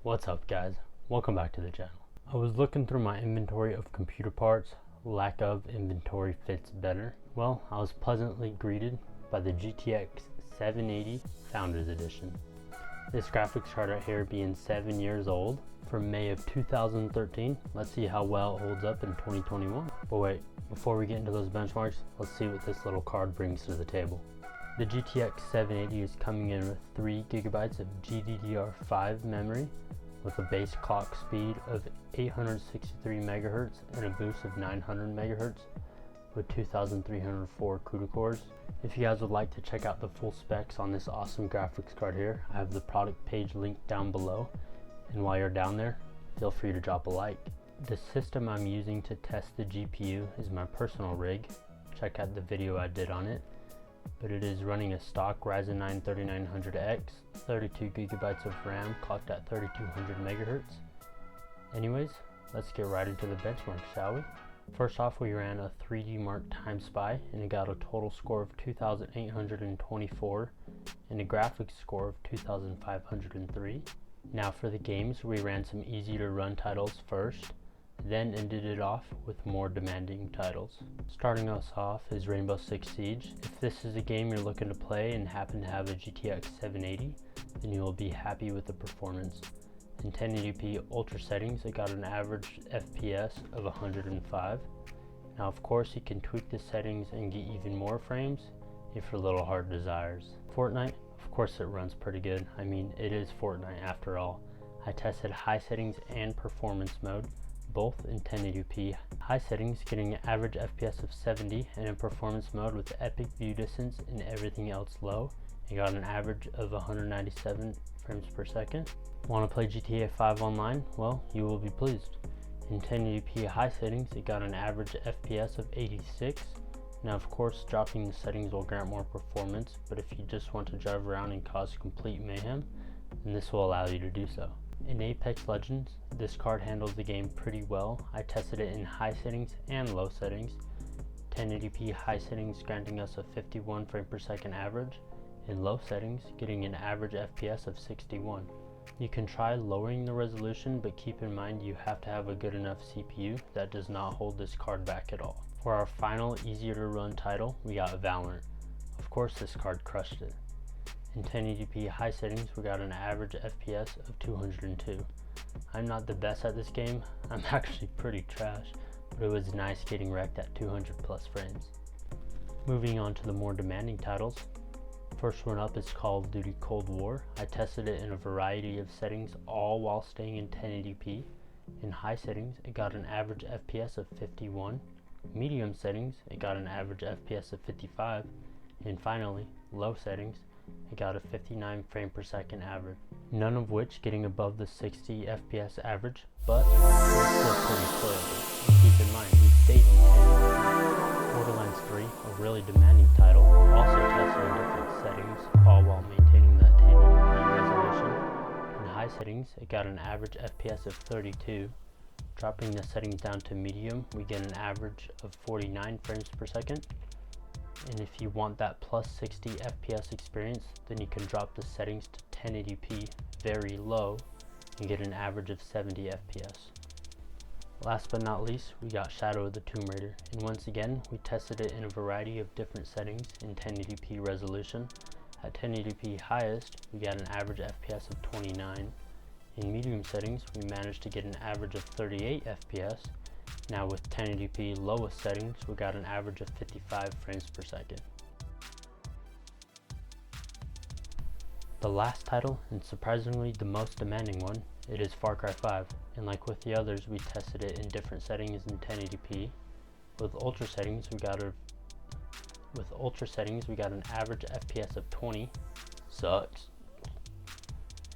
What's up guys, welcome back to the channel. I was looking through my inventory of computer parts. Lack of inventory fits better. Well, I was pleasantly greeted by the GTX 780 Founders Edition. This graphics card right here being 7 years old from May of 2013. Let's see how well it holds up in 2021. But wait, before we get into those benchmarks, let's see what this little card brings to the table. The GTX 780 is coming in with 3 GB of GDDR5 memory with a base clock speed of 863 MHz and a boost of 900 MHz with 2304 CUDA cores. If you guys would like to check out the full specs on this awesome graphics card here, I have the product page linked down below, and while you're down there, feel free to drop a like. The system I'm using to test the GPU is my personal rig. Check out the video I did on it. But it is running a stock Ryzen 9 3900X, 32 GB of RAM clocked at 3200 MHz. Anyways, let's get right into the benchmark, shall we? First off, we ran a 3D Mark Time Spy and it got a total score of 2,824 and a graphics score of 2,503. Now for the games, we ran some easy to run titles first, then ended it off with more demanding titles. Starting us off is Rainbow Six Siege. If this is a game you're looking to play and happen to have a GTX 780, then you will be happy with the performance. In 1080p ultra settings, it got an average FPS of 105. Now of course you can tweak the settings and get even more frames if your little heart desires. Fortnite, of course it runs pretty good. I mean, it is Fortnite after all. I tested high settings and performance mode, both in 1080p. High settings getting an average FPS of 70, and in performance mode with epic view distance and everything else low, it got an average of 197 frames per second. Want to play GTA 5 online? Well, you will be pleased. In 1080p high settings, it got an average FPS of 86. Now of course, dropping the settings will grant more performance, but if you just want to drive around and cause complete mayhem, then this will allow you to do so. In Apex Legends, this card handles the game pretty well. I tested it in high settings and low settings. 1080p high settings granting us a 51 frame per second average, in low settings getting an average FPS of 61. You can try lowering the resolution, but keep in mind you have to have a good enough CPU that does not hold this card back at all. For our final easier to run title, we got Valorant. Of course this card crushed it. In 1080p high settings, we got an average FPS of 202. I'm not the best at this game, I'm actually pretty trash, but it was nice getting wrecked at 200 plus frames. Moving on to the more demanding titles. First one up is Call of Duty Cold War. I tested it in a variety of settings, all while staying in 1080p. In high settings, it got an average FPS of 51. Medium settings, it got an average FPS of 55. And finally, low settings, it got a 59 frame per second average, none of which getting above the 60 FPS average, but it was still pretty playable. And keep in mind, we stayed in 1080p. Borderlands 3, a really demanding title, also tested in different settings, all while maintaining that 1080p resolution. In high settings, it got an average FPS of 32. Dropping the settings down to medium, we get an average of 49 frames per second. And if you want that plus 60 FPS experience, then you can drop the settings to 1080p very low and get an average of 70 FPS. Last but not least, we got Shadow of the Tomb Raider, and once again we tested it in a variety of different settings in 1080p resolution. At 1080p highest, we got an average FPS of 29. In medium settings, we managed to get an average of 38 FPS. Now with 1080p lowest settings, we got an average of 55 frames per second. The last title, and surprisingly the most demanding one, it is Far Cry 5, and like with the others, we tested it in different settings in 1080p. With ultra settings, we got an average FPS of 20. Sucks.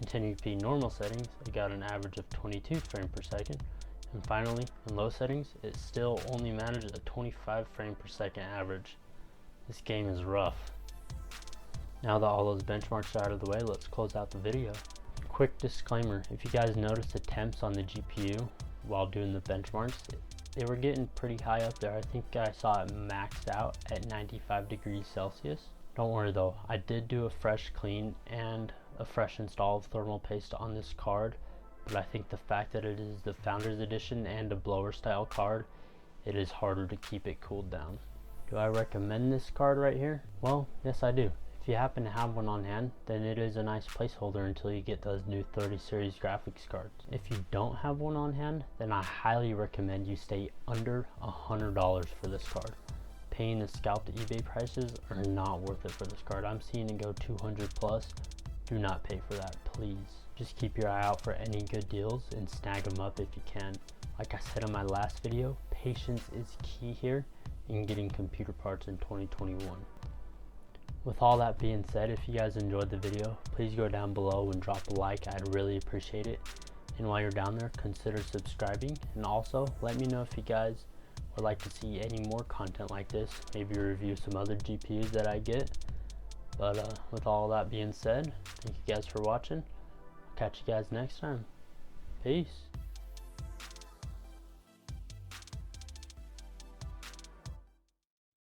In 1080p normal settings, we got an average of 22 frames per second. And finally, in low settings, it still only managed a 25 frame per second average. This game is rough. Now that all those benchmarks are out of the way, let's close out the video. Quick disclaimer, if you guys noticed the temps on the GPU while doing the benchmarks, they were getting pretty high up there. I think I saw it maxed out at 95 degrees Celsius. Don't worry though, I did do a fresh clean and a fresh install of thermal paste on this card, but I think the fact that it is the Founders Edition and a blower style card, it is harder to keep it cooled down. Do I recommend this card right here? Well, yes I do. If you happen to have one on hand, then it is a nice placeholder until you get those new 30 series graphics cards. If you don't have one on hand, then I highly recommend you stay under $100 for this card. Paying the scalp to eBay prices are not worth it for this card. I'm seeing it go 200 plus. Do not pay for that, please. Just keep your eye out for any good deals and snag them up if you can. Like I said in my last video, patience is key here in getting computer parts in 2021. With all that being said, if you guys enjoyed the video, please go down below and drop a like. I'd really appreciate it. And while you're down there, consider subscribing. And also, let me know if you guys would like to see any more content like this. Maybe review some other GPUs that I get. But with all that being said, thank you guys for watching. I'll catch you guys next time. Peace.